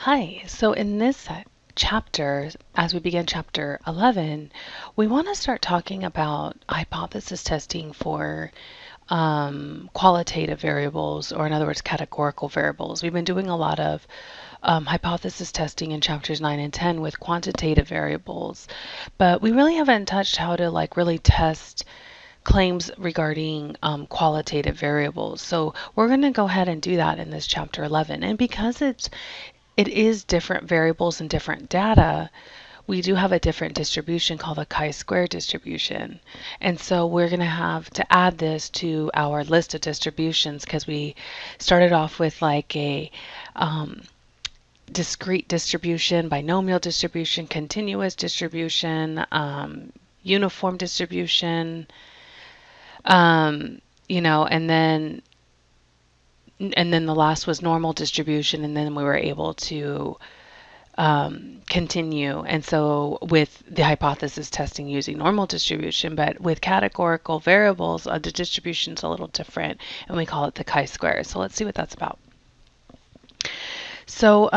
Hi, so in this chapter, as we begin chapter 11, we want to start talking about hypothesis testing for qualitative variables, or in other words, categorical variables. We've been doing a lot of hypothesis testing in chapters 9 and 10 with quantitative variables, but we really haven't touched how to really test claims regarding qualitative variables. So we're going to go ahead and do that in this chapter 11. And because it is different variables and different data, we do have a different distribution called the chi-square distribution. And so we're going to have to add this to our list of distributions because we started off with like a discrete distribution, binomial distribution, continuous distribution, uniform distribution, and then the last was normal distribution, and then we were able to continue. And so with the hypothesis testing using normal distribution, but with categorical variables, the distribution's a little different, and we call it the chi-square. So let's see what that's about. So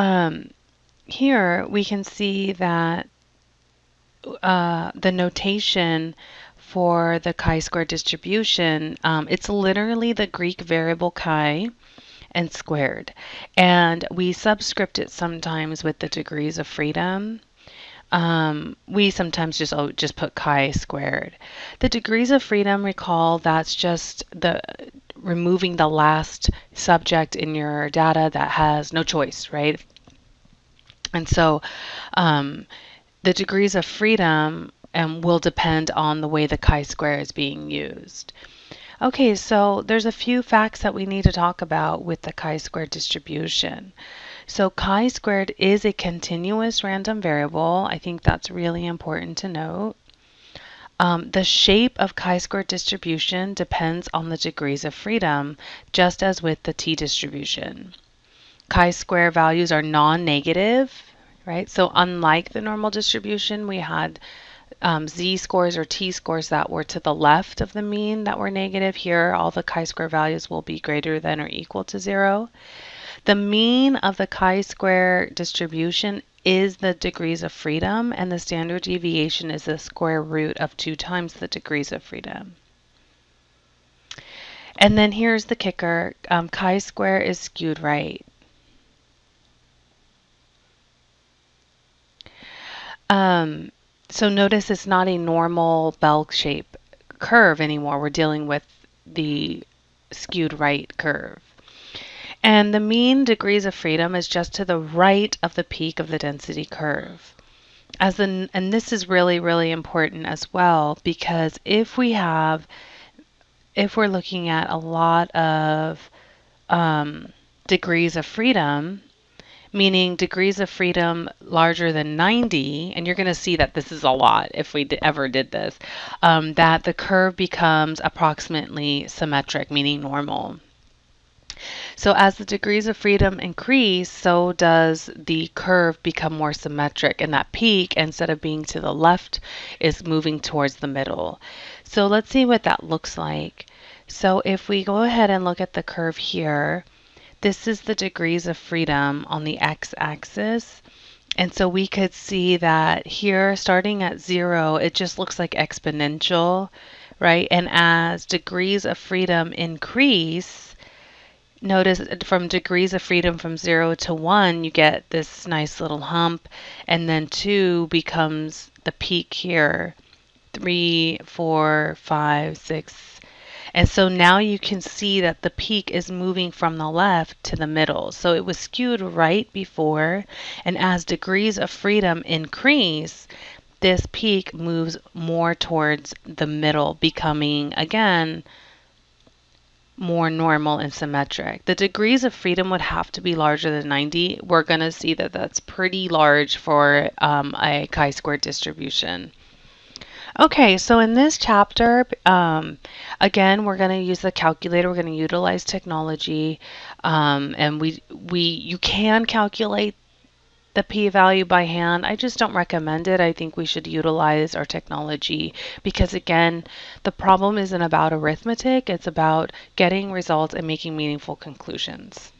here we can see that the notation for the chi-square distribution, it's literally the Greek variable chi and squared. And we subscript it sometimes with the degrees of freedom. We sometimes just put chi squared. The degrees of freedom, recall, that's just the removing the last subject in your data that has no choice, right? And so the degrees of freedom will depend on the way the chi-square is being used. Okay, so there's a few facts that we need to talk about with the chi-square distribution. So chi-squared is a continuous random variable. I think that's really important to note. The shape of chi-square distribution depends on the degrees of freedom, just as with the t-distribution. Chi-square values are non-negative, right? So unlike the normal distribution, we had z-scores or t-scores that were to the left of the mean that were negative. Here, all the chi-square values will be greater than or equal to 0. The mean of the chi-square distribution is the degrees of freedom, and the standard deviation is the square root of 2 times the degrees of freedom. And then here's the kicker. Chi-square is skewed right. So notice it's not a normal bell shape curve anymore. We're dealing with the skewed right curve. And the mean degrees of freedom is just to the right of the peak of the density curve. And this is really, really important as well, because if we're looking at a lot of degrees of freedom, meaning degrees of freedom larger than 90, and you're going to see that this is a lot if we ever did this, that the curve becomes approximately symmetric, meaning normal. So as the degrees of freedom increase, so does the curve become more symmetric, and that peak, instead of being to the left, is moving towards the middle. So let's see what that looks like. So if we go ahead and look at the curve here, this is the degrees of freedom on the x-axis. And so we could see that here, starting at 0, it just looks like exponential, right? And as degrees of freedom increase, notice from degrees of freedom from 0 to 1, you get this nice little hump. And then 2 becomes the peak here, 3, 4, 5, 6, and so now you can see that the peak is moving from the left to the middle. So it was skewed right before, and as degrees of freedom increase, this peak moves more towards the middle, becoming, again, more normal and symmetric. The degrees of freedom would have to be larger than 90. We're going to see that that's pretty large for a chi-square distribution. Okay, so in this chapter, again, we're going to use the calculator. We're going to utilize technology, and you can calculate the p-value by hand. I just don't recommend it. I think we should utilize our technology because, again, the problem isn't about arithmetic. It's about getting results and making meaningful conclusions.